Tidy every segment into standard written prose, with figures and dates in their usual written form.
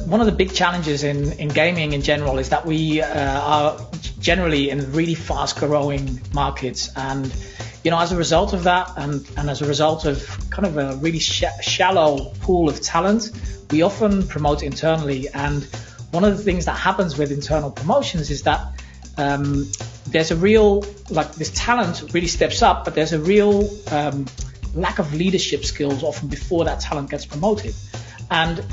one of the big challenges in gaming in general is that we are generally in really fast growing markets, and as a result of that, and as a result of kind of a really shallow pool of talent, we often promote internally. And one of the things that happens with internal promotions is that there's a real, this talent really steps up, but there's a real lack of leadership skills often before that talent gets promoted. And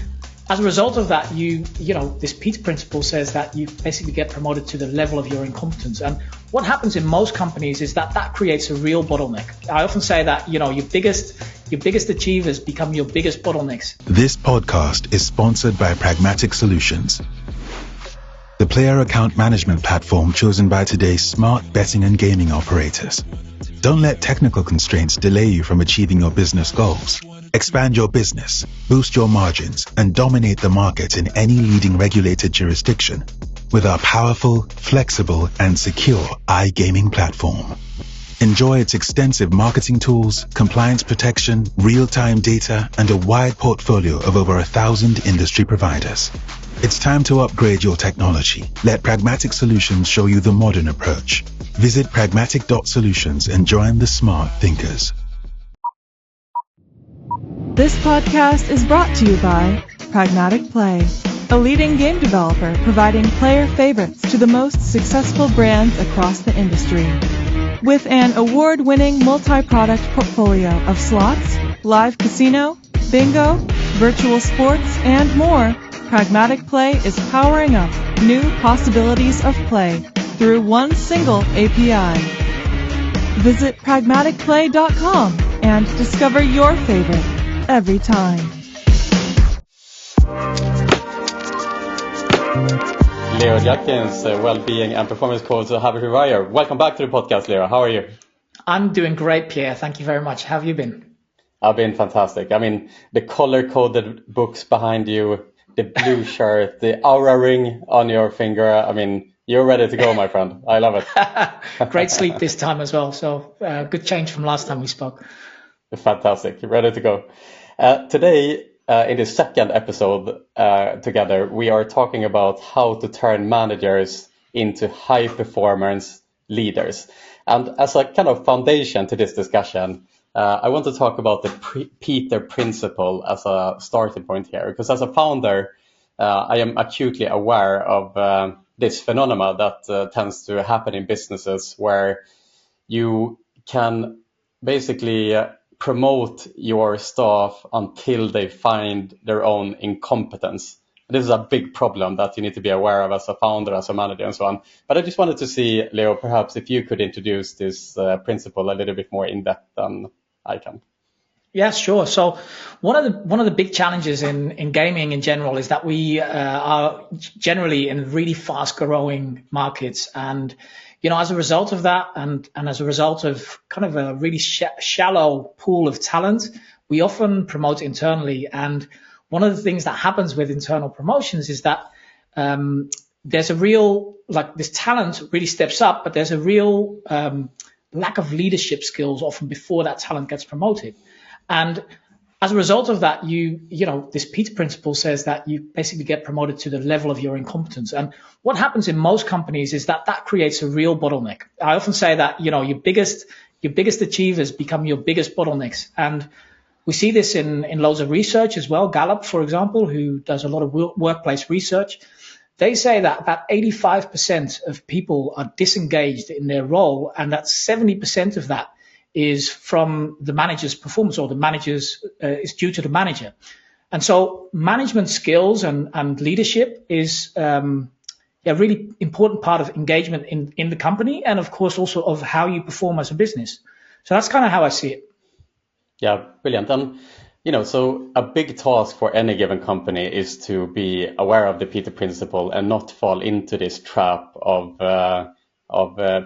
as a result of that, this Peter Principle says that you basically get promoted to the level of your incompetence. And what happens in most companies is that creates a real bottleneck. I often say that, your biggest achievers become your biggest bottlenecks. This podcast is sponsored by Pragmatic Solutions, the player account management platform chosen by today's smart betting and gaming operators. Don't let technical constraints delay you from achieving your business goals. Expand your business, boost your margins, and dominate the market in any leading regulated jurisdiction with our powerful, flexible, and secure iGaming platform. Enjoy its extensive marketing tools, compliance protection, real-time data, and a wide portfolio of over 1,000 industry providers. It's time to upgrade your technology. Let Pragmatic Solutions show you the modern approach. Visit pragmatic.solutions and join the smart thinkers. This podcast is brought to you by Pragmatic Play, a leading game developer providing player favorites to the most successful brands across the industry. With an award-winning multi-product portfolio of slots, live casino, bingo, virtual sports, and more, Pragmatic Play is powering up new possibilities of play through one single API. Visit pragmaticplay.com and discover your favorite every time. Leo Judkins, Wellbeing and Performance Coach at Rewire. Welcome back to the podcast, Leo. How are you? I'm doing great, Pierre. Thank you very much. How have you been? I've been fantastic. I mean, the color-coded books behind you, the blue shirt, the aura ring on your finger. I mean, you're ready to go, my friend. I love it. Great sleep this time as well. So good change from last time we spoke. Fantastic. You're ready to go. Today, in the second episode together, we are talking about how to turn managers into high performance leaders. And as a kind of foundation to this discussion, I want to talk about the Peter Principle as a starting point here, because as a founder, I am acutely aware of this phenomena that tends to happen in businesses where you can basically promote your staff until they find their own incompetence. This is a big problem that you need to be aware of as a founder, as a manager, and so on. But I just wanted to see, Leo, perhaps if you could introduce this principle a little bit more in depth than I can. Yeah, sure. So one of the big challenges in gaming in general is that we are generally in really fast growing markets, and as a result of that, and as a result of kind of a really shallow pool of talent, we often promote internally. And one of the things that happens with internal promotions is that there's a real, this talent really steps up, but there's a real lack of leadership skills often before that talent gets promoted. And as a result of that, this Peter Principle says that you basically get promoted to the level of your incompetence. And what happens in most companies is that creates a real bottleneck. I often say that, your biggest achievers become your biggest bottlenecks. And we see this in loads of research as well. Gallup, for example, who does a lot of workplace research, they say that about 85% of people are disengaged in their role, and that 70% of that is from the manager's performance, or the manager's is due to the manager. And so management skills and leadership is a really important part of engagement in the company, and of course also of how you perform as a business. So that's kind of how I see it. Yeah, brilliant. And so a big task for any given company is to be aware of the Peter Principle and not fall into this trap of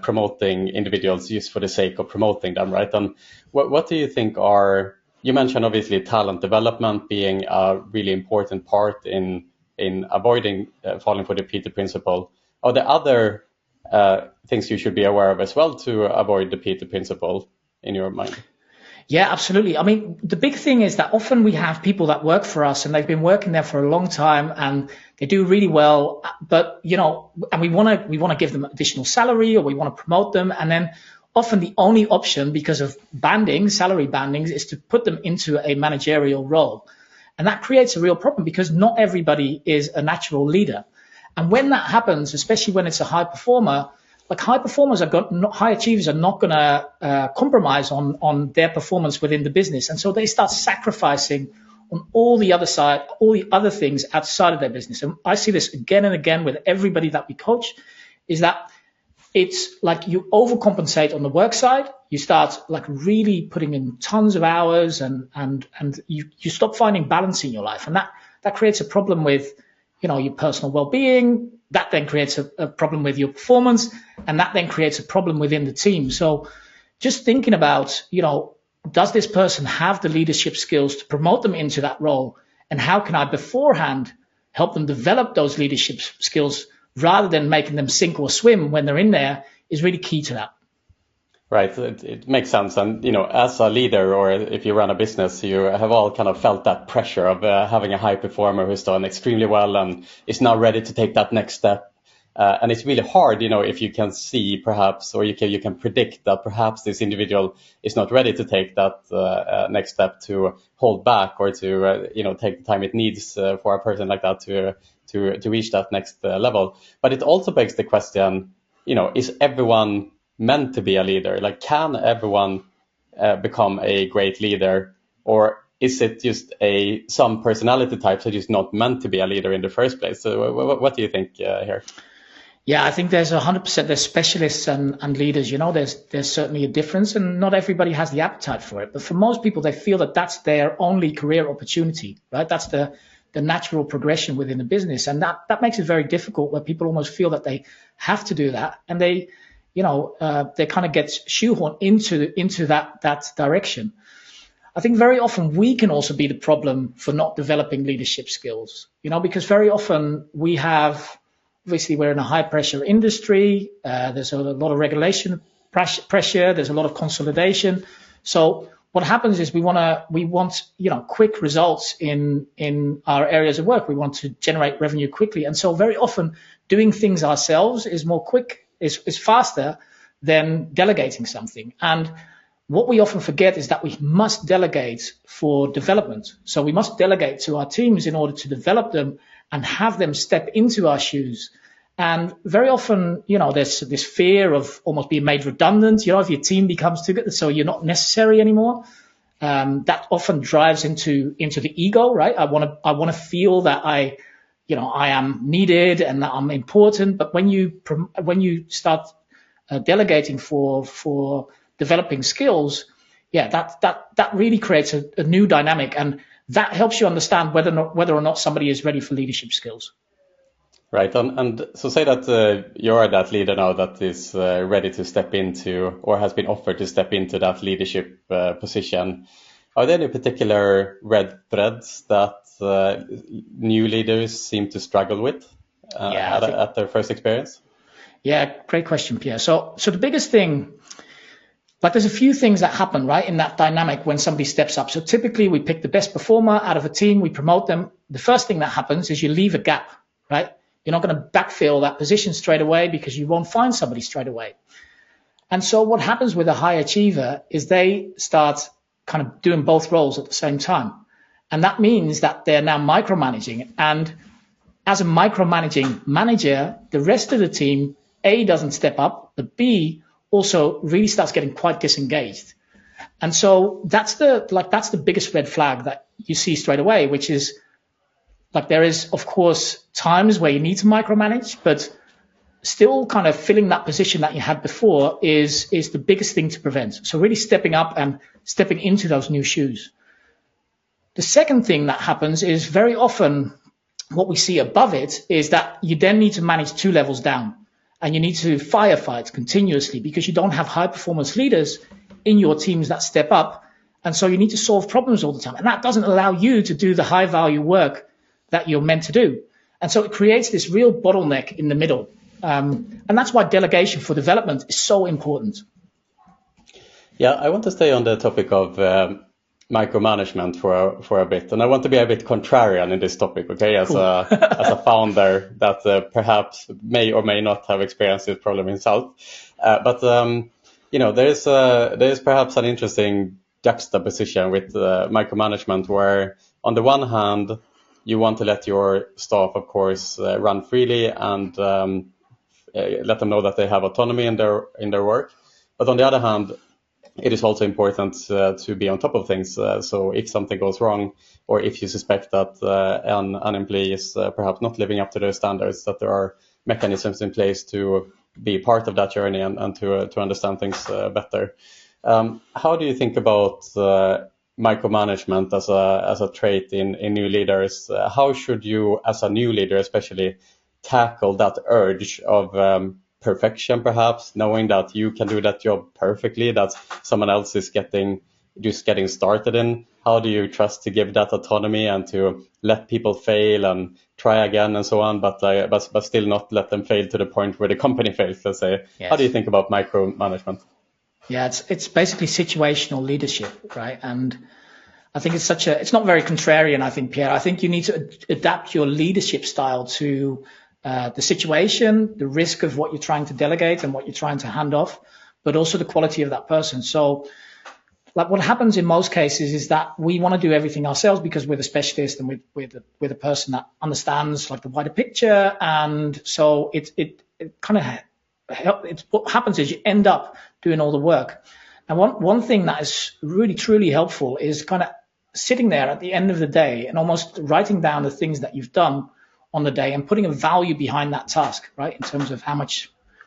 promoting individuals just for the sake of promoting them, right? And what do you think you mentioned obviously talent development being a really important part in avoiding falling for the Peter Principle. Are there other things you should be aware of as well to avoid the Peter Principle in your mind? Yeah, absolutely. I mean, the big thing is that often we have people that work for us and they've been working there for a long time and they do really well, but and we want to give them additional salary or we want to promote them. And then often the only option because of salary bandings is to put them into a managerial role. And that creates a real problem because not everybody is a natural leader. And when that happens, especially when it's a high performer, like high achievers are not going to compromise on their performance within the business. And so they start sacrificing on all the other things outside of their business. And I see this again and again with everybody that we coach, is that it's like you overcompensate on the work side. You start like really putting in tons of hours and you stop finding balance in your life. And that creates a problem with, your personal well-being. That then creates a problem with your performance, and that then creates a problem within the team. So just thinking about, does this person have the leadership skills to promote them into that role? And how can I beforehand help them develop those leadership skills rather than making them sink or swim when they're in there is really key to that. Right. It makes sense. And, as a leader or if you run a business, you have all kind of felt that pressure of having a high performer who's done extremely well and is now ready to take that next step. And it's really hard, if you can see perhaps, or you can predict that perhaps this individual is not ready to take that next step, to hold back or to, take the time it needs for a person like that to reach that next level. But it also begs the question, is everyone meant to be a leader? Like, can everyone become a great leader, or is it just some personality types are just not meant to be a leader in the first place? So what do you think here? Yeah, I think there's 100%. There's specialists and leaders. There's certainly a difference, and not everybody has the appetite for it. But for most people, they feel that that's their only career opportunity, right? That's the natural progression within the business, and that makes it very difficult. Where people almost feel that they have to do that, and they kind of get shoehorned into that direction. I think very often we can also be the problem for not developing leadership skills, because very often obviously we're in a high pressure industry. There's a lot of regulation pressure. There's a lot of consolidation. So what happens is we want quick results in our areas of work. We want to generate revenue quickly. And so very often doing things ourselves is more quick, is faster than delegating something. And what we often forget is that we must delegate for development. So we must delegate to our teams in order to develop them and have them step into our shoes. And very often, there's this fear of almost being made redundant, if your team becomes too good, so you're not necessary anymore. That often drives into the ego, right? I want to feel that I am needed and that I'm important. But when you start delegating for developing skills, that really creates a new dynamic, and that helps you understand whether or not somebody is ready for leadership skills. Right. And so say that you're that leader now that is ready to step into, or has been offered to step into that leadership position. Are there any particular red threads that new leaders seem to struggle with at their first experience? Yeah, great question, Pierre. So the biggest thing, like there's a few things that happen, right, in that dynamic when somebody steps up. So typically we pick the best performer out of a team, we promote them. The first thing that happens is you leave a gap, right? You're not going to backfill that position straight away because you won't find somebody straight away. And so what happens with a high achiever is they start kind of doing both roles at the same time. And that means that they're now micromanaging. And as a micromanaging manager, the rest of the team, A, doesn't step up, but B, also really starts getting quite disengaged. And so that's the biggest red flag that you see straight away, which is like there is, of course, times where you need to micromanage, but still kind of filling that position that you had before is the biggest thing to prevent. So really stepping up and stepping into those new shoes. The second thing that happens is very often what we see above it is that you then need to manage 2 levels down, and you need to firefight continuously because you don't have high performance leaders in your teams that step up. And so you need to solve problems all the time. And that doesn't allow you to do the high value work that you're meant to do. And so it creates this real bottleneck in the middle. And that's why delegation for development is so important. Yeah, I want to stay on the topic of micromanagement for a bit, and I want to be a bit contrarian in this topic. Okay, as Cool. as a founder that perhaps may or may not have experienced this problem himself, but there is perhaps an interesting juxtaposition with micromanagement, where on the one hand you want to let your staff, of course, run freely and let them know that they have autonomy in their work, but on the other hand, it is also important to be on top of things. So if something goes wrong, or if you suspect that an employee is perhaps not living up to their standards, that there are mechanisms in place to be part of that journey and to understand things better. How do you think about micromanagement as a trait in new leaders? How should you, as a new leader especially, tackle that urge of perfection, perhaps, knowing that you can do that job perfectly, that someone else is just getting started in? How do you trust to give that autonomy and to let people fail and try again and so on, but still not let them fail to the point where the company fails, let's say? Yes. How do you think about micromanagement? Yeah, it's basically situational leadership, right? And I think it's not very contrarian, I think, Pierre. I think you need to adapt your leadership style to the situation, the risk of what you're trying to delegate and what you're trying to hand off, but also the quality of that person. So like what happens in most cases is that we want to do everything ourselves because we're the specialist and we're the person that understands like the wider picture. And so it kind of, it's what happens is you end up doing all the work. And one thing that is really, truly helpful is kind of sitting there at the end of the day and almost writing down the things that you've done on the day and putting a value behind that task, right? In terms of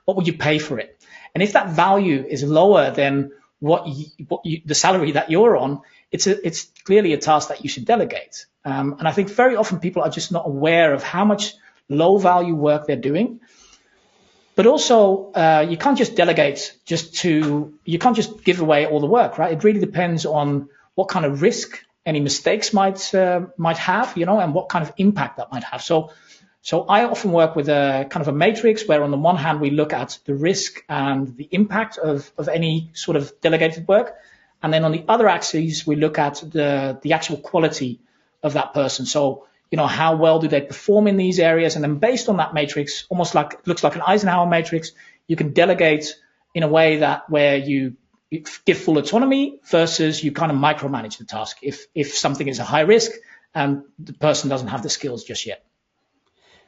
what would you pay for it? And if that value is lower than the salary that you're on, it's clearly a task that you should delegate. And I think very often people are just not aware of how much low value work they're doing. But also, you can't just delegate you can't just give away all the work, right? It really depends on what kind of risk any mistakes might have, and what kind of impact that might have. So I often work with a kind of a matrix where on the one hand, we look at the risk and the impact of any sort of delegated work. And then on the other axis, we look at the actual quality of that person. So, how well do they perform in these areas? And then based on that matrix, almost like it looks like an Eisenhower matrix, you can delegate in a way where you give full autonomy versus you kind of micromanage the task if something is a high risk and the person doesn't have the skills just yet.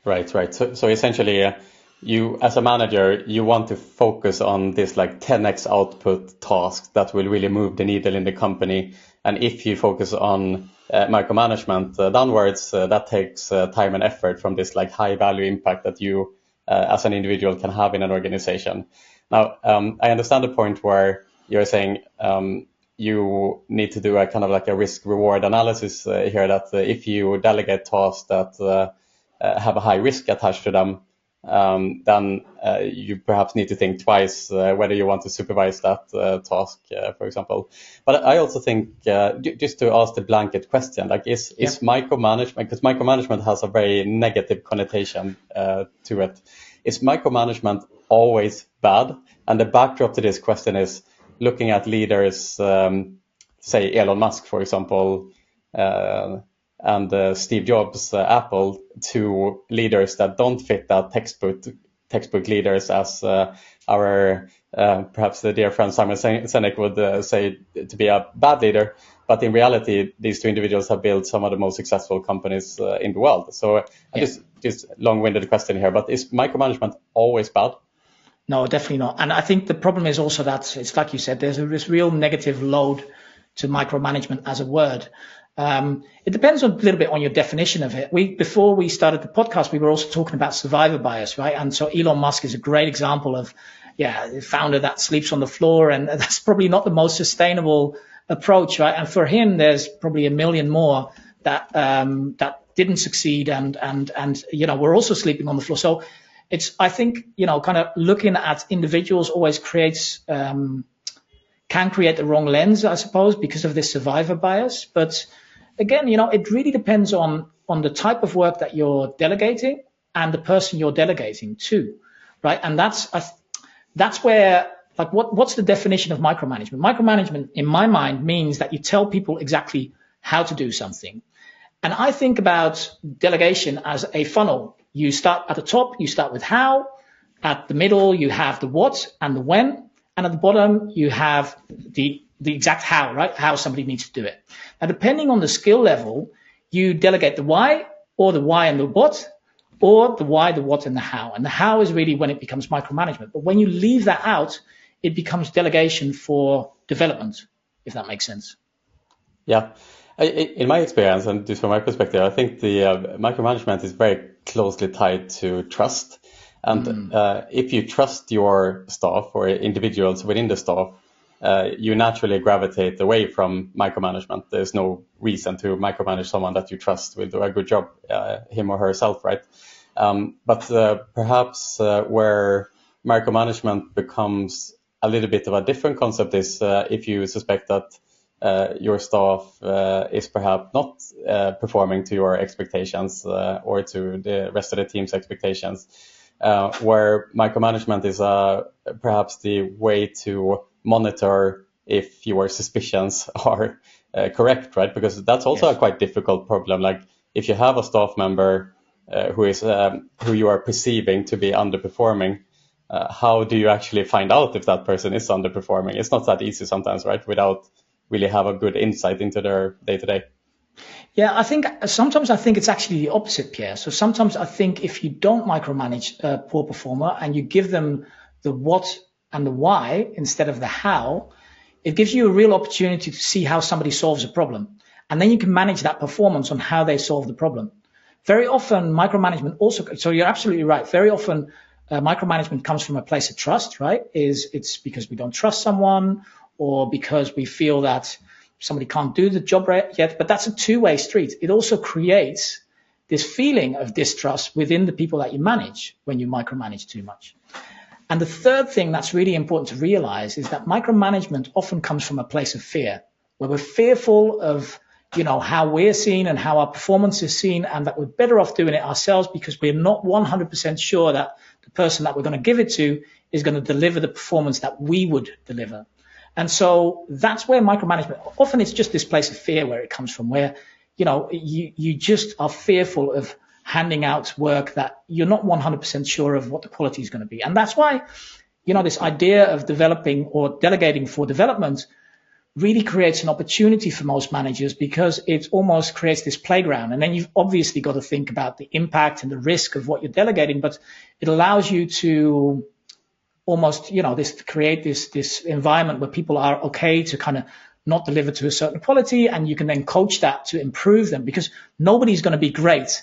Right. So essentially, you as a manager, you want to focus on this like 10x output task that will really move the needle in the company. And if you focus on micromanagement downwards, that takes time and effort from this like high value impact that you as an individual can have in an organization. Now, I understand the point where you're saying you need to do a kind of like a risk reward analysis here, that if you delegate tasks that have a high risk attached to them, then you perhaps need to think twice whether you want to supervise that task, for example. But I also think, just to ask the blanket question, like is micromanagement, because micromanagement has a very negative connotation to it, is micromanagement always bad? And the backdrop to this question is looking at leaders, say Elon Musk, for example, and Steve Jobs, Apple, to leaders that don't fit that textbook leaders, as our perhaps the dear friend Simon Sinek would say to be a bad leader. But in reality, these two individuals have built some of the most successful companies in the world. So just long-winded question here, but is micromanagement always bad? No, definitely not. And I think the problem is also that it's like you said, there's this real negative load to micromanagement as a word. It depends a little bit on your definition of it. Before we started the podcast, we were also talking about survivor bias, right? And so Elon Musk is a great example of, a founder that sleeps on the floor, and that's probably not the most sustainable approach, right? And for him, there's probably a million more that didn't succeed, and we're also sleeping on the floor. So I think kind of looking at individuals always can create the wrong lens, I suppose, because of this survivor bias. But again, it really depends on the type of work that you're delegating and the person you're delegating to, right? And that's where like what's the definition of micromanagement? Micromanagement, in my mind, means that you tell people exactly how to do something. And I think about delegation as a funnel. You start at the top, you start with how. At the middle, you have the what and the when. And at the bottom, you have the exact how, right? How somebody needs to do it. Now, depending on the skill level, you delegate the why, or the why and the what, or the why, the what, and the how. And the how is really when it becomes micromanagement. But when you leave that out, it becomes delegation for development, if that makes sense. Yeah. In my experience, and just from my perspective, I think the micromanagement is very closely tied to trust. And if you trust your staff or individuals within the staff, you naturally gravitate away from micromanagement. There's no reason to micromanage someone that you trust will do a good job, him or herself, right? But perhaps where micromanagement becomes a little bit of a different concept is if you suspect that your staff is perhaps not performing to your expectations or to the rest of the team's expectations, where micromanagement is perhaps the way to monitor if your suspicions are correct, right? Because that's also a quite difficult problem. Like if you have a staff member who you are perceiving to be underperforming, how do you actually find out if that person is underperforming? It's not that easy sometimes, right? Without really have a good insight into their day-to-day. Yeah, sometimes I think it's actually the opposite, Pierre. So sometimes I think if you don't micromanage a poor performer and you give them the what and the why instead of the how, it gives you a real opportunity to see how somebody solves a problem. And then you can manage that performance on how they solve the problem. Very often micromanagement also, so you're absolutely right. Very often micromanagement comes from a place of trust, right? It's because we don't trust someone or because we feel that somebody can't do the job yet, but that's a two-way street. It also creates this feeling of distrust within the people that you manage when you micromanage too much. And the third thing that's really important to realize is that micromanagement often comes from a place of fear, where we're fearful of, how we're seen and how our performance is seen, and that we're better off doing it ourselves because we're not 100% sure that the person that we're going to give it to is going to deliver the performance that we would deliver. And so that's where micromanagement, often it's just this place of fear where it comes from, where, you just are fearful of handing out work that you're not 100% sure of what the quality is going to be. And that's why, this idea of developing or delegating for development really creates an opportunity for most managers, because it almost creates this playground. And then you've obviously got to think about the impact and the risk of what you're delegating, but it allows you to almost, create this environment where people are okay to kind of not deliver to a certain quality, and you can then coach that to improve them, because nobody's going to be great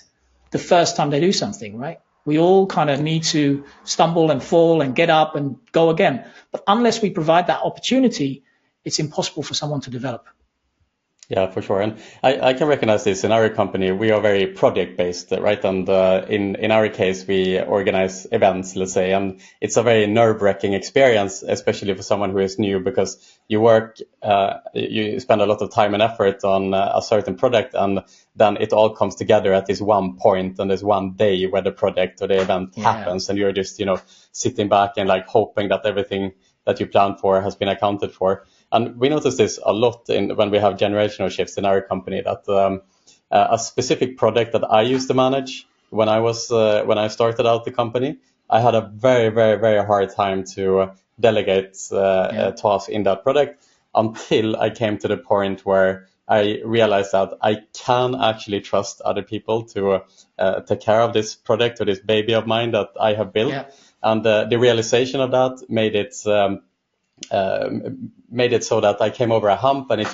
the first time they do something, right? We all kind of need to stumble and fall and get up and go again. But unless we provide that opportunity, it's impossible for someone to develop. Yeah, for sure. And I can recognize this in our company. We are very project based, right? And in our case, we organize events, let's say, and it's a very nerve-wracking experience, especially for someone who is new, because you spend a lot of time and effort on a certain project, and then it all comes together at this one point, and there's one day where the project or the event happens, and you're just, sitting back and like hoping that everything that you planned for has been accounted for. And we notice this a lot when we have generational shifts in our company, that a specific project that I used to manage when I started out the company, I had a very, very, very hard time to delegate tasks in that project, until I came to the point where I realized that I can actually trust other people to take care of this project or this baby of mine that I have built. Yeah. And the realization of that made it so that I came over a hump, and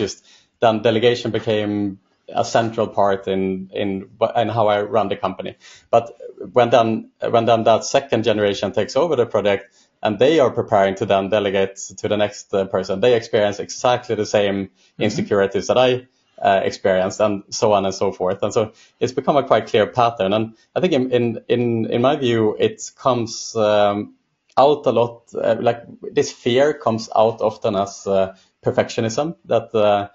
then delegation became a central part in how I run the company. But when then that second generation takes over the project, and they are preparing to then delegate to the next person, they experience exactly the same insecurities that I experienced, and so on and so forth. And so it's become a quite clear pattern. And I think in my view, it comes out a lot, like this fear comes out often as perfectionism, that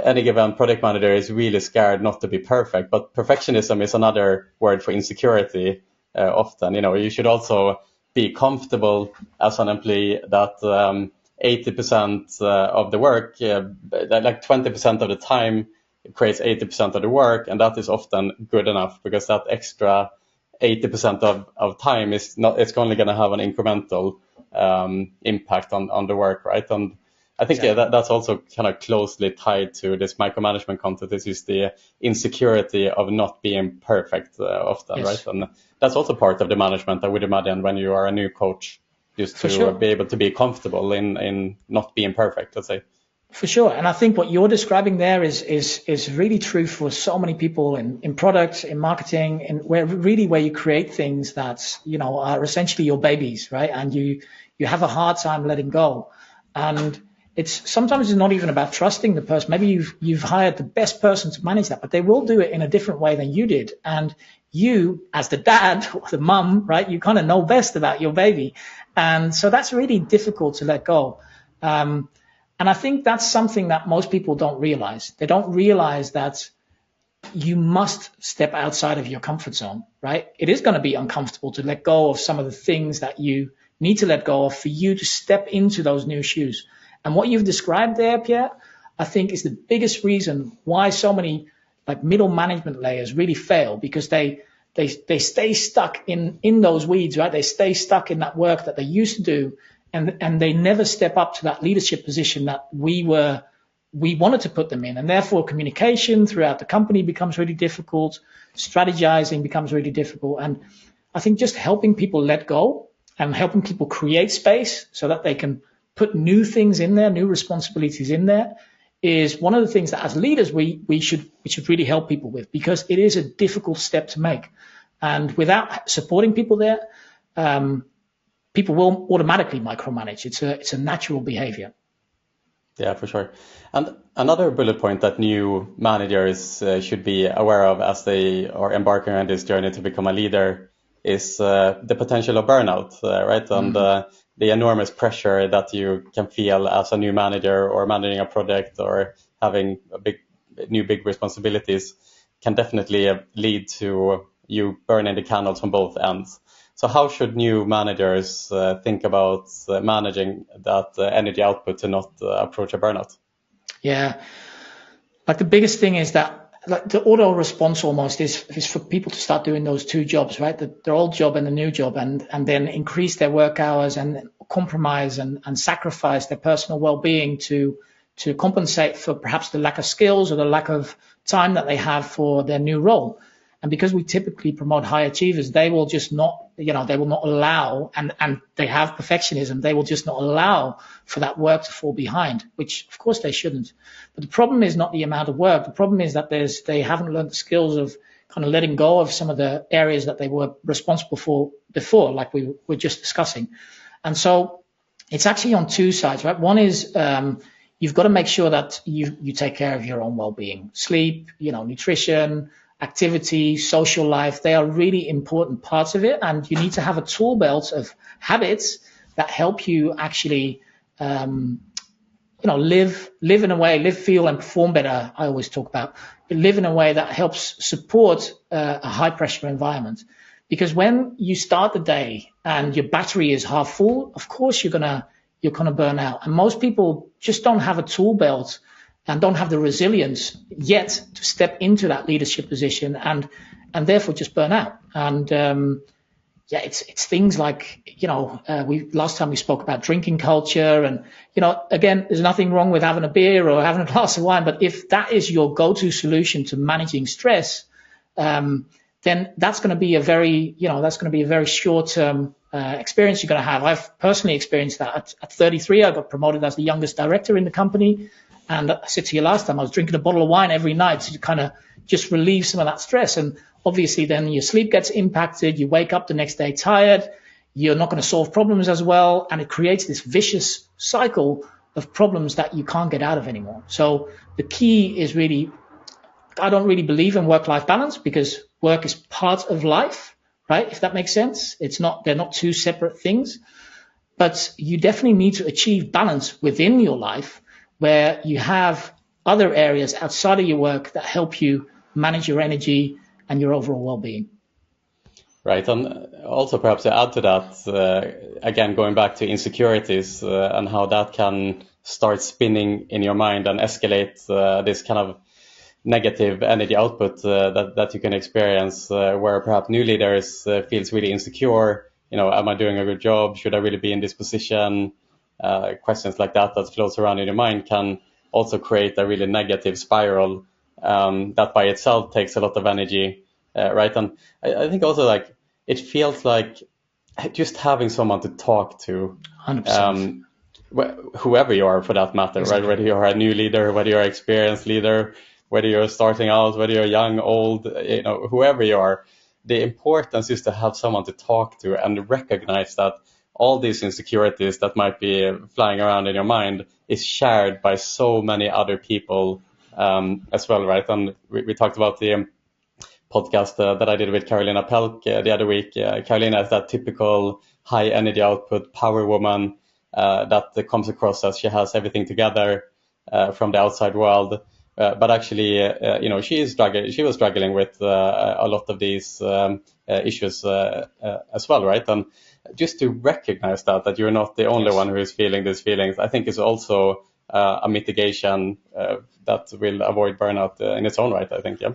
any given project manager is really scared not to be perfect. But perfectionism is another word for insecurity often. You should also be comfortable as an employee that 80% of the work, like 20% of the time creates 80% of the work, and that is often good enough because that extra 80% of time is not, it's only going to have an incremental impact on the work, right? And I think that's also kind of closely tied to this micromanagement concept. This is the insecurity of not being perfect often, right? And that's also part of the management, I would imagine, when you are a new coach, just to be able to be comfortable in not being perfect, let's say. For sure. And I think what you're describing there is really true for so many people in products, in marketing, and where you create things that, are essentially your babies, right? And you have a hard time letting go. And sometimes it's not even about trusting the person. Maybe you've hired the best person to manage that, but they will do it in a different way than you did. And you, as the dad or the mum, right, you kind of know best about your baby. And so that's really difficult to let go. And I think that's something that most people don't realize. They don't realize that you must step outside of your comfort zone, right? It is going to be uncomfortable to let go of some of the things that you need to let go of for you to step into those new shoes. And what you've described there, Pierre, I think is the biggest reason why so many like middle management layers really fail, because they stay stuck in those weeds, right? They stay stuck in that work that they used to do. And they never step up to that leadership position that we wanted to put them in. And therefore, communication throughout the company becomes really difficult. Strategizing becomes really difficult. And I think just helping people let go and helping people create space so that they can put new things in there, new responsibilities in there, is one of the things that as leaders we should really help people with, because it is a difficult step to make. And without supporting people there, people will automatically micromanage. It's a natural behavior. Yeah, for sure. And another bullet point that new managers should be aware of as they are embarking on this journey to become a leader is the potential of burnout, right? And the enormous pressure that you can feel as a new manager or managing a project or having big responsibilities can definitely lead to you burning the candles on both ends. So how should new managers think about managing that energy output to not approach a burnout? Yeah, like the biggest thing is that like the auto response almost is for people to start doing those two jobs, right? Their old job and the new job, and then increase their work hours and compromise and sacrifice their personal well-being to compensate for perhaps the lack of skills or the lack of time that they have for their new role. And because we typically promote high achievers, they will just not, they will not allow, and they have perfectionism, they will just not allow for that work to fall behind, which of course they shouldn't. But the problem is not the amount of work. The problem is that they haven't learned the skills of kind of letting go of some of the areas that they were responsible for before, like we were just discussing. And so it's actually on two sides, right? One is, you've got to make sure that you take care of your own well-being, sleep, nutrition, activity, social life. They are really important parts of it. And you need to have a tool belt of habits that help you actually, live in a way, feel and perform better. I always talk about live in a way that helps support a high pressure environment. Because when you start the day and your battery is half full, of course you're gonna burn out. And most people just don't have a tool belt and don't have the resilience yet to step into that leadership position and therefore just burn out. And it's things like, last time we spoke about drinking culture, and, again, there's nothing wrong with having a beer or having a glass of wine, but if that is your go-to solution to managing stress, then that's going to be a very short-term experience you're going to have. I've personally experienced that. At 33, I got promoted as the youngest director in the company. And I said to you last time, I was drinking a bottle of wine every night to kind of just relieve some of that stress. And obviously then your sleep gets impacted. You wake up the next day tired. You're not going to solve problems as well. And it creates this vicious cycle of problems that you can't get out of anymore. So the key is really, I don't really believe in work-life balance, because work is part of life, right? If that makes sense. They're not two separate things, but you definitely need to achieve balance within your life, where you have other areas outside of your work that help you manage your energy and your overall well-being. Right. And also perhaps to add to that, again, going back to insecurities and how that can start spinning in your mind and escalate this kind of negative energy output that you can experience, where perhaps new leaders feels really insecure. Am I doing a good job? Should I really be in this position? Questions like that floats around in your mind can also create a really negative spiral that by itself takes a lot of energy, right? And I think also like it feels like just having someone to talk to, 100%. Whoever you are for that matter, exactly. Right? Whether you're a new leader, whether you're an experienced leader, whether you're starting out, whether you're young, old, whoever you are, the importance is to have someone to talk to and recognize that all these insecurities that might be flying around in your mind is shared by so many other people as well, right? And we talked about the podcast that I did with Carolina Pelk the other week. Carolina is that typical high energy output power woman that comes across as she has everything together from the outside world. But actually, she was struggling with a lot of these issues as well, right? And just to recognize that you're not the only one who is feeling these feelings, I think is also a mitigation that will avoid burnout in its own right, I think, yeah.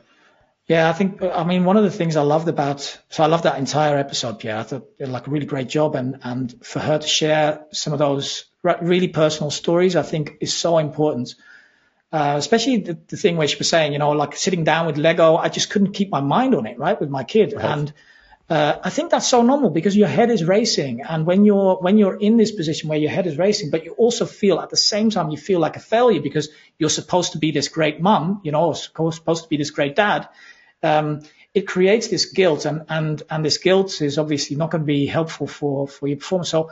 Yeah, I mean, one of the things I loved I loved that entire episode, Pierre. I thought you did like a really great job, and for her to share some of those really personal stories, I think is so important. Especially the thing where she was saying, like sitting down with Lego, I just couldn't keep my mind on it, right, with my kid. Right. And I think that's so normal because your head is racing. And when you're in this position where your head is racing, but you also feel at the same time, you feel like a failure because you're supposed to be this great mum, supposed to be this great dad. It creates this guilt, and this guilt is obviously not going to be helpful for your performance. So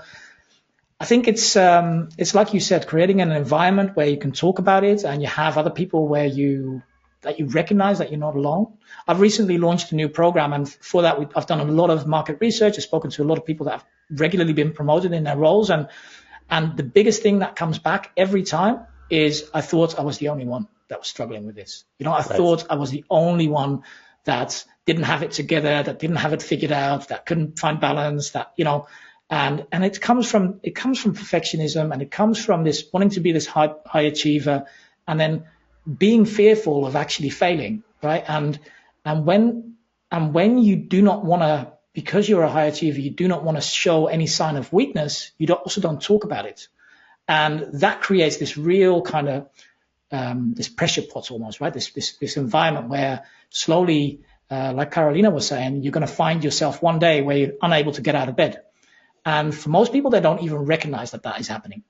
I think it's like you said, creating an environment where you can talk about it and you have other people that you recognize that you're not alone. I've recently launched a new program, and for that I've done a lot of market research. I've spoken to a lot of people that have regularly been promoted in their roles, and the biggest thing that comes back every time is I thought I was the only one that was struggling with this. I thought I was the only one that didn't have it together, that didn't have it figured out, that couldn't find balance, and it comes from perfectionism, and it comes from this wanting to be this high achiever, and then being fearful of actually failing, right? And when you do not want to, because you're a high achiever, you do not want to show any sign of weakness, you also don't talk about it, and that creates this real kind of this pressure pot almost, right? This environment where slowly, like Carolina was saying, you're going to find yourself one day where you're unable to get out of bed. And for most people, they don't even recognize that is happening.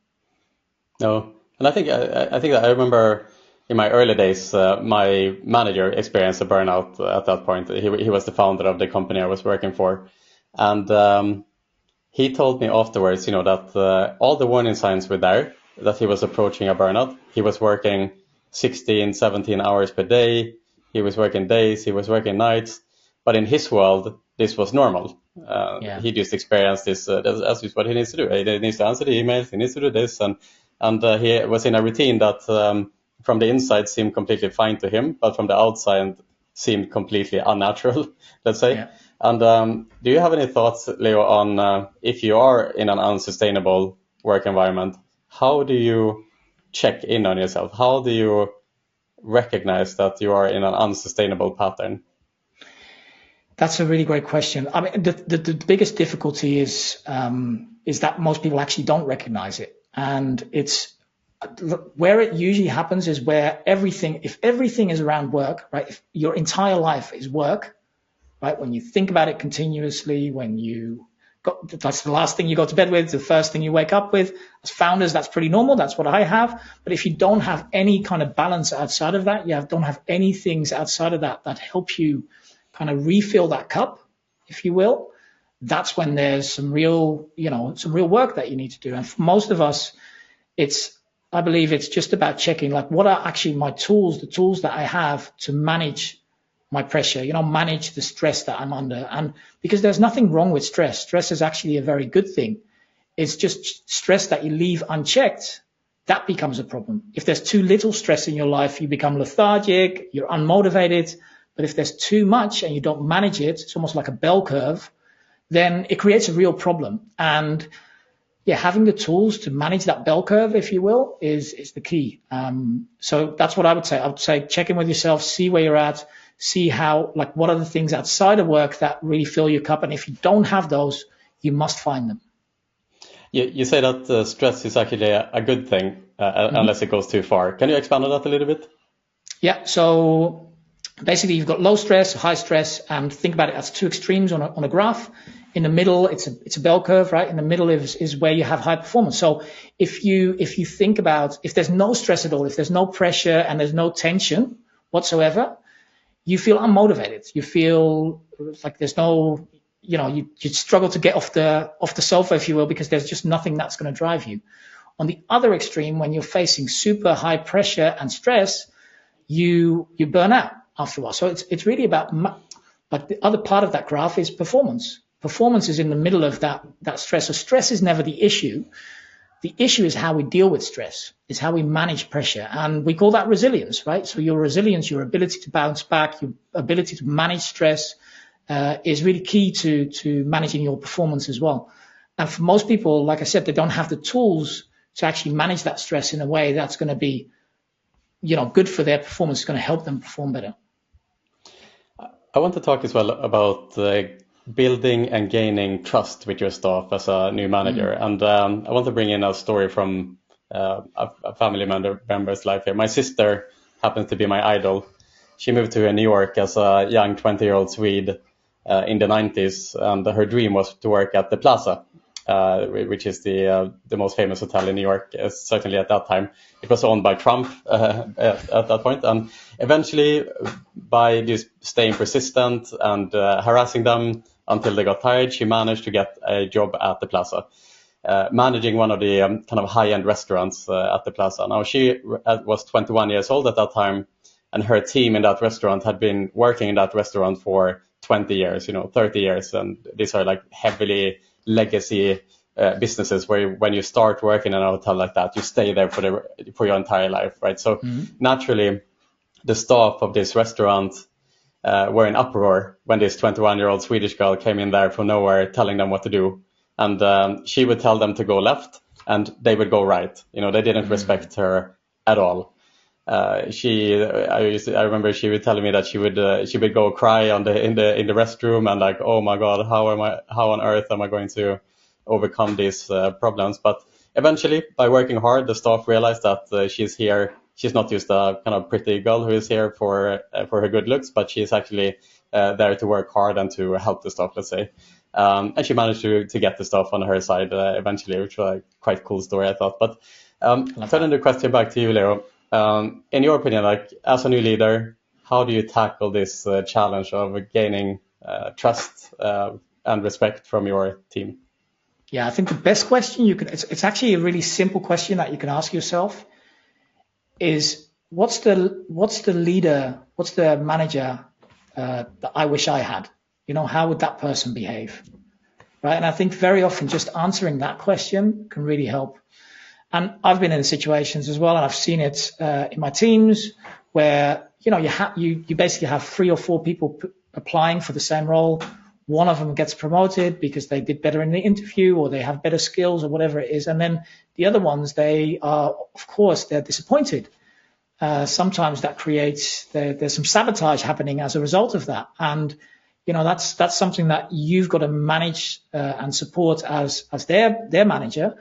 No, and I think that I remember in my early days, my manager experienced a burnout at that point. He was the founder of the company I was working for, and he told me afterwards, that all the warning signs were there, that he was approaching a burnout. He was working 16, 17 hours per day. He was working days, he was working nights, but in his world, this was normal. He just experienced this as what he needs to do. He needs to answer the emails, he needs to do this, and he was in a routine that from the inside seemed completely fine to him, but from the outside seemed completely unnatural, let's say. Yeah. And do you have any thoughts, Leo, on if you are in an unsustainable work environment, how do you check in on yourself? How do you recognize that you are in an unsustainable pattern? That's a really great question. I mean, the biggest difficulty is that most people actually don't recognize it. And it's where it usually happens is where if everything is around work, right? If your entire life is work, right? When you think about it continuously, that's the last thing you go to bed with, the first thing you wake up with. As founders, that's pretty normal. That's what I have. But if you don't have any kind of balance outside of that, don't have any things outside of that help you kind of refill that cup, if you will, that's when there's some real work that you need to do. And for most of us, I believe it's just about checking, like, what are actually my tools, the tools that I have to manage my pressure, manage the stress that I'm under. And because there's nothing wrong with stress. Stress is actually a very good thing. It's just stress that you leave unchecked, that becomes a problem. If there's too little stress in your life, you become lethargic, you're unmotivated. But if there's too much and you don't manage it, it's almost like a bell curve. then it creates a real problem. And yeah, having the tools to manage that bell curve, if you will, is the key. So that's what I would say. I would say check in with yourself, see where you're at, see how, like, what are the things outside of work that really fill your cup. And if you don't have those, you must find them. You say that stress is actually a good thing, unless it goes too far. Can you expand on that a little bit? Yeah. So basically, you've got low stress, high stress, and think about it as two extremes on a graph. In the middle, it's a bell curve, right? In the middle is where you have high performance. So if you think about, if there's no stress at all, if there's no pressure and there's no tension whatsoever, you feel unmotivated. You feel like there's no, you struggle to get off the sofa, if you will, because there's just nothing that's going to drive you. On the other extreme, when you're facing super high pressure and stress, you burn out after a while. So it's really about, like, the other part of that graph is performance. Performance is in the middle of that stress. So stress is never the issue. The issue is how we deal with stress. It's how we manage pressure. And we call that resilience, right? So your resilience, your ability to bounce back, your ability to manage stress is really key to managing your performance as well. And for most people, like I said, they don't have the tools to actually manage that stress in a way that's going to be, good for their performance. It's going to help them perform better. I want to talk as well about building and gaining trust with your staff as a new manager. And I want to bring in a story from a family member's life here. My sister happens to be my idol. She moved to New York as a young 20-year-old Swede in the 90s, and her dream was to work at the Plaza, which is the most famous hotel in New York, certainly at that time. It was owned by Trump at that point. And eventually, by just staying persistent and harassing them until they got tired, she managed to get a job at the Plaza, managing one of the kind of high-end restaurants at the Plaza. Now, she was 21 years old at that time, and her team in that restaurant had been working in that restaurant for 20 years, 30 years. And these are like heavily legacy businesses where when you start working in a hotel like that, you stay there for your entire life, right? So naturally, the staff of this restaurant were in uproar when this 21-year-old Swedish girl came in there from nowhere telling them what to do. And she would tell them to go left and they would go right. They didn't respect her at all. I remember she would tell me that she would go cry in the restroom and like, oh my God, how on earth am I going to overcome these problems? But eventually, by working hard, the staff realized that she's here. She's not just a kind of pretty girl who is here for her good looks, but she is actually there to work hard and to help the staff, let's say. And she managed to get the staff on her side eventually, which was a quite cool story, I thought. But turning the question back to you, Leo, in your opinion, like as a new leader, how do you tackle this challenge of gaining trust and respect from your team? Yeah, I think the best question it's actually a really simple question that you can ask yourself is what's the manager that I wish I had? How would that person behave? Right. And I think very often just answering that question can really help. And I've been in situations as well, and I've seen it in my teams where, you basically have 3 or 4 people applying for the same role. One of them gets promoted because they did better in the interview or they have better skills or whatever it is. And then the other ones, they're disappointed. Sometimes that creates, there's some sabotage happening as a result of that. And, that's something that you've got to manage and support as their manager.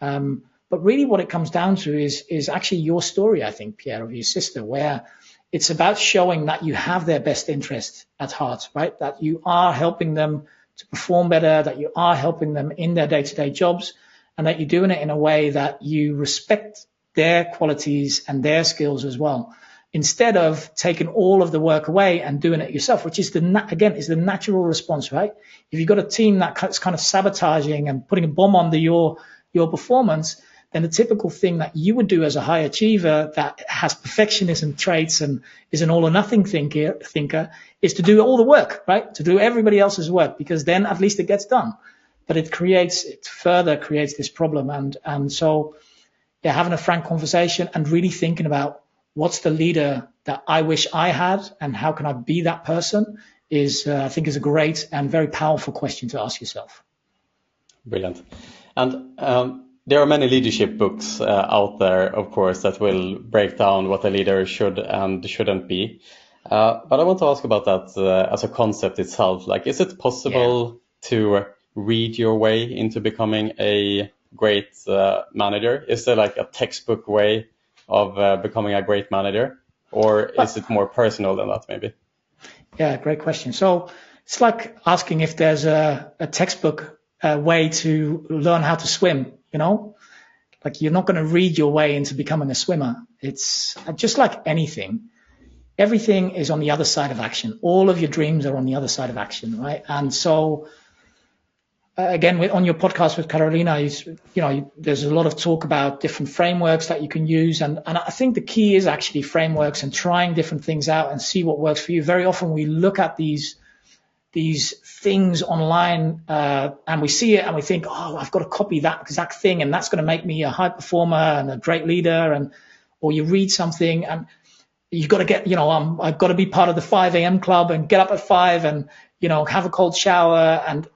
But really what it comes down to is actually your story, I think, Pierre, of your sister, where it's about showing that you have their best interest at heart, right? That you are helping them to perform better, that you are helping them in their day-to-day jobs, and that you're doing it in a way that you respect their qualities and their skills as well, instead of taking all of the work away and doing it yourself, which is the natural response, right? If you've got a team that's kind of sabotaging and putting a bomb under your performance, then the typical thing that you would do as a high achiever that has perfectionism traits and is an all or nothing thinker is to do all the work, right? To do everybody else's work, because then at least it gets done. But it further creates this problem. And so having a frank conversation and really thinking about what's the leader that I wish I had and how can I be that person is, I think, is a great and very powerful question to ask yourself. Brilliant. And there are many leadership books out there, of course, that will break down what a leader should and shouldn't be. But I want to ask about that as a concept itself. Like, is it possible to read your way into becoming a great manager? Is there like a textbook way of becoming a great manager? Or is it more personal than that, maybe? Yeah, great question. So it's like asking if there's a textbook way to learn how to swim, you know? Like, you're not going to read your way into becoming a swimmer. It's just like anything. Everything is on the other side of action. All of your dreams are on the other side of action, right? And so, again, on your podcast with Carolina, there's a lot of talk about different frameworks that you can use. And I think the key is actually frameworks and trying different things out and see what works for you. Very often we look at these things online and we see it and we think, oh, I've got to copy that exact thing and that's going to make me a high performer and a great leader. Or you read something and you've got to get, I've got to be part of the 5 a.m. club and get up at 5 and, have a cold shower and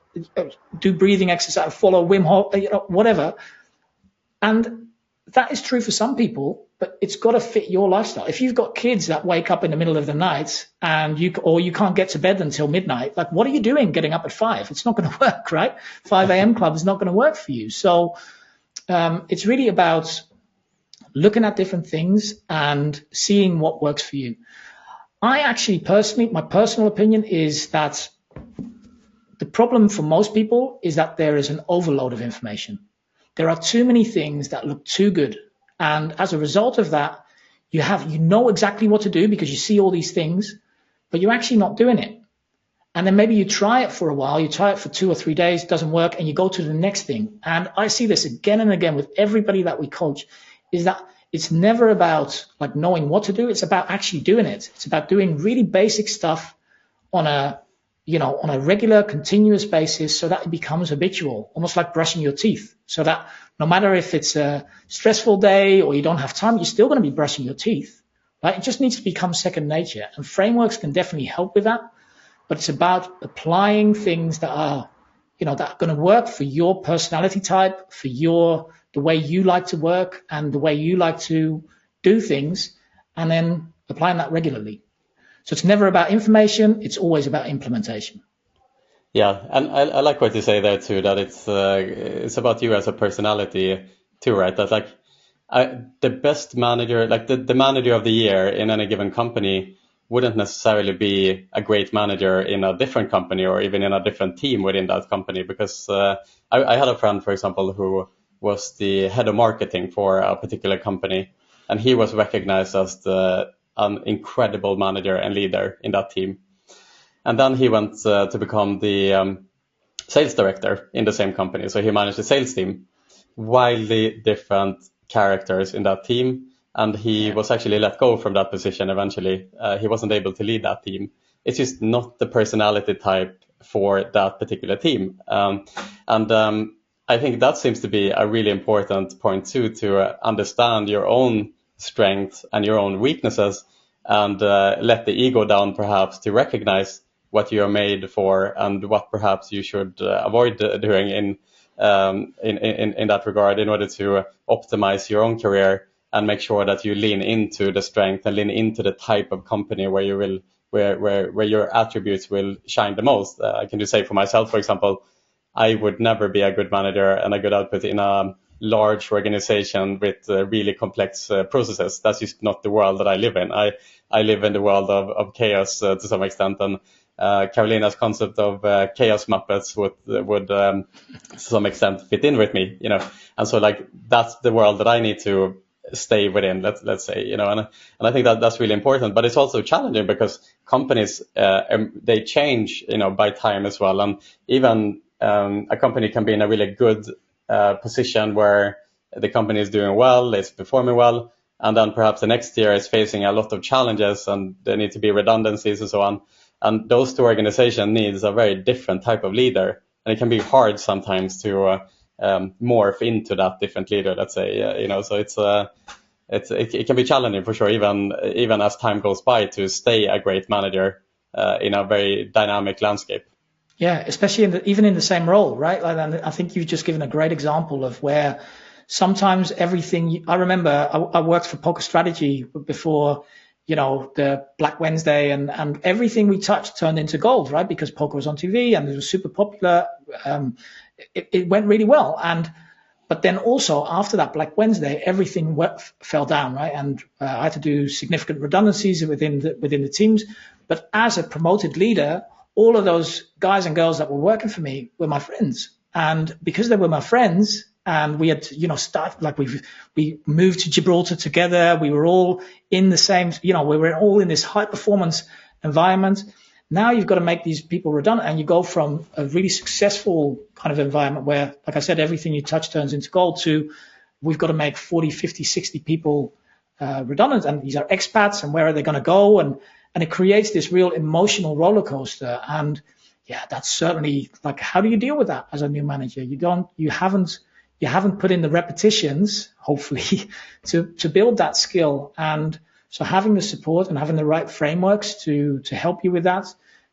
do breathing exercise, follow Wim Hof, whatever. And that is true for some people, but it's got to fit your lifestyle. If you've got kids that wake up in the middle of the night and you can't get to bed until midnight, like, what are you doing getting up at 5? It's not going to work, right? 5 a.m. club is not going to work for you. So it's really about looking at different things and seeing what works for you. I actually personally, my personal opinion is that the problem for most people is that there is an overload of information. There are too many things that look too good. And as a result of that, you know exactly what to do because you see all these things, but you're actually not doing it. And then maybe you try it for a while, you try it for 2 or 3 days, doesn't work, and you go to the next thing. And I see this again and again with everybody that we coach, is that it's never about like knowing what to do. It's about actually doing it. It's about doing really basic stuff on a regular, continuous basis so that it becomes habitual, almost like brushing your teeth. So that no matter if it's a stressful day or you don't have time, you're still going to be brushing your teeth, right? It just needs to become second nature. And frameworks can definitely help with that. But it's about applying things that are, that are going to work for your personality type, for the way you like to work and the way you like to do things, and then applying that regularly. So it's never about information, it's always about implementation. Yeah, and I like what you say there too, that it's about you as a personality too, right? That like the best manager, like the manager of the year in any given company wouldn't necessarily be a great manager in a different company or even in a different team within that company. Because I had a friend, for example, who was the head of marketing for a particular company, and he was recognized as an incredible manager and leader in that team. And then he went to become the sales director in the same company. So he managed the sales team, wildly different characters in that team. And he was actually let go from that position eventually. He wasn't able to lead that team. It's just not the personality type for that particular team. I think that seems to be a really important point too, to understand your own strengths and your own weaknesses and let the ego down perhaps to recognize what you are made for and what perhaps you should avoid doing in that regard in order to optimize your own career and make sure that you lean into the strength and lean into the type of company where you will where your attributes will shine the most. I can just say for myself, for example, I would never be a good manager and a good output in a large organization with really complex processes. That's just not the world that I live in. I live in the world of chaos to some extent, and Carolina's concept of chaos Muppets would to some extent fit in with me, and so like that's the world that I need to stay within, let's say, and I think that's really important. But it's also challenging because companies they change, by time as well, and even a company can be in a really good position where the company is doing well, it's performing well, and then perhaps the next year is facing a lot of challenges and there need to be redundancies and so on. And those two organizations needs a very different type of leader, and it can be hard sometimes to morph into that different leader, let's say, so it can be challenging for sure, even as time goes by, to stay a great manager in a very dynamic landscape. Yeah, especially even in the same role, right? Like, and I think you've just given a great example of where sometimes everything. I remember I worked for Poker Strategy before, the Black Wednesday, and everything we touched turned into gold, right? Because poker was on TV and it was super popular. It went really well, but then also after that Black Wednesday, everything fell down, right? And I had to do significant redundancies within the teams. But as a promoted leader, all of those guys and girls that were working for me were my friends. And because they were my friends, and we had, started, like we moved to Gibraltar together. We were all in the same, we were all in this high performance environment. Now you've got to make these people redundant, and you go from a really successful kind of environment where, like I said, everything you touch turns into gold, to we've got to make 40, 50, 60 people redundant. And these are expats, and where are they going to go? And it creates this real emotional roller coaster. And yeah, that's certainly, like, how do you deal with that as a new manager? You haven't put in the repetitions, hopefully, to build that skill. And so having the support and having the right frameworks to help you with that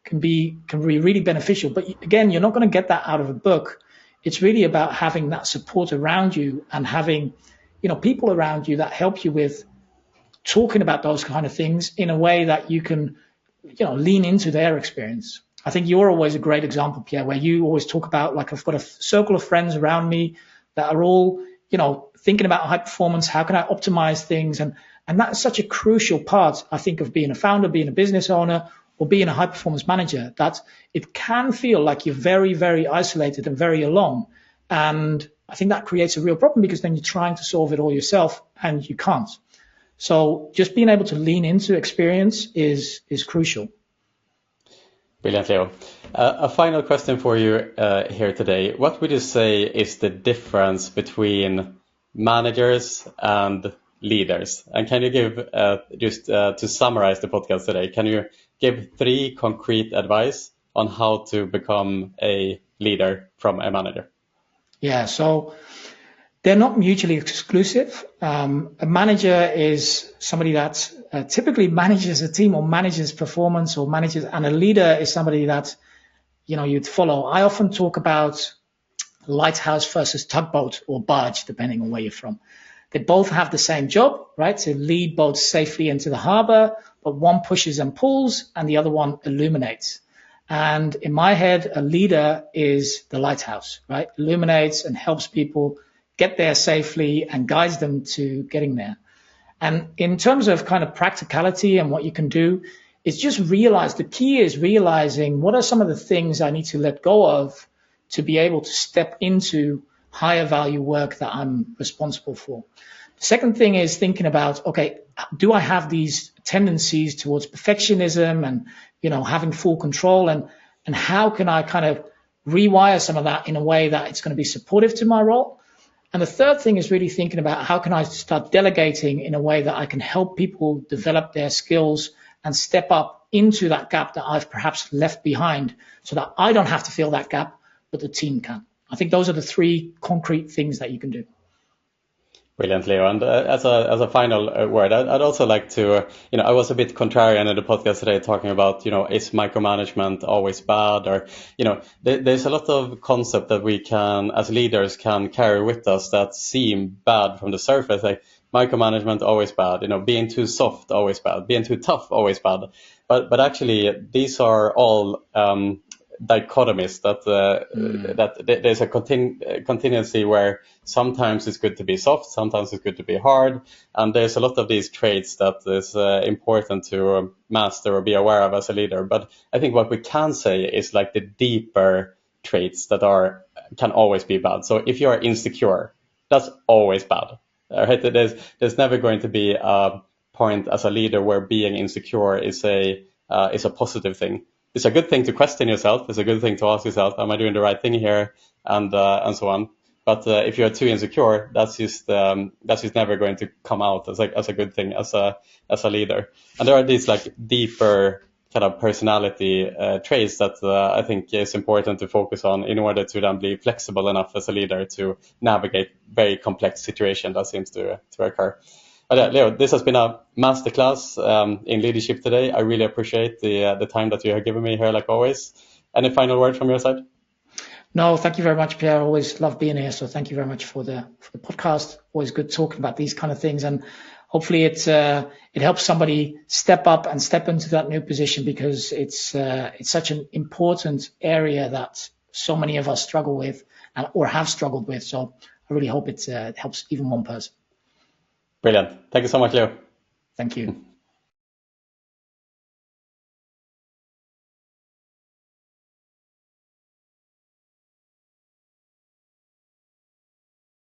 can be really beneficial. But again, you're not going to get that out of a book. It's really about having that support around you and having, people around you that help you with talking about those kind of things in a way that you can, lean into their experience. I think you're always a great example, Pierre, where you always talk about, like, I've got a circle of friends around me that are all, thinking about high performance. How can I optimize things? And that's such a crucial part, I think, of being a founder, being a business owner, or being a high performance manager, that it can feel like you're very, very isolated and very alone. And I think that creates a real problem, because then you're trying to solve it all yourself and you can't. So just being able to lean into experience is crucial. Brilliant, Leo. A final question for you here today. What would you say is the difference between managers and leaders? And can you give, just to summarize the podcast today, can you give 3 concrete advice on how to become a leader from a manager? Yeah, so they're not mutually exclusive. A manager is somebody that typically manages a team or manages performance or manages, and a leader is somebody that, you'd follow. I often talk about lighthouse versus tugboat or barge, depending on where you're from. They both have the same job, right? To lead boats safely into the harbor, but one pushes and pulls and the other one illuminates. And in my head, a leader is the lighthouse, right? Illuminates and helps people get there safely and guides them to getting there. And in terms of kind of practicality and what you can do, it's just the key is realizing what are some of the things I need to let go of to be able to step into higher value work that I'm responsible for. The second thing is thinking about, okay, do I have these tendencies towards perfectionism and, having full control, and how can I kind of rewire some of that in a way that it's going to be supportive to my role? And the third thing is really thinking about how can I start delegating in a way that I can help people develop their skills and step up into that gap that I've perhaps left behind, so that I don't have to fill that gap, but the team can. I think those are the 3 concrete things that you can do. Brilliant, Leo. And as a final word, I'd also like to, I was a bit contrarian in the podcast today talking about, is micromanagement always bad? Or, there's a lot of concept that we can, as leaders, can carry with us that seem bad from the surface. Like micromanagement always bad, being too soft always bad, being too tough always bad. But actually, these are all dichotomies that there's a continuity where sometimes it's good to be soft, sometimes it's good to be hard, and there's a lot of these traits that is important to master or be aware of as a leader. But I think what we can say is like the deeper traits that can always be bad. So if you are insecure, that's always bad. Right? There's never going to be a point as a leader where being insecure is a positive thing. It's a good thing to question yourself. It's a good thing to ask yourself, am I doing the right thing here? And so on. But if you're too insecure, that's just never going to come out as a good thing as a leader. And there are these like deeper kind of personality traits that I think is important to focus on in order to then be flexible enough as a leader to navigate very complex situations that seems to occur. But Leo, this has been a masterclass in leadership today. I really appreciate the time that you have given me here, like always. Any final word from your side? No, thank you very much, Pierre. I always love being here. So thank you very much for the podcast. Always good talking about these kind of things, and hopefully it helps somebody step up and step into that new position, because it's such an important area that so many of us struggle with or have struggled with. So I really hope it helps even one person. Brilliant. Thank you so much, Leo. Thank you.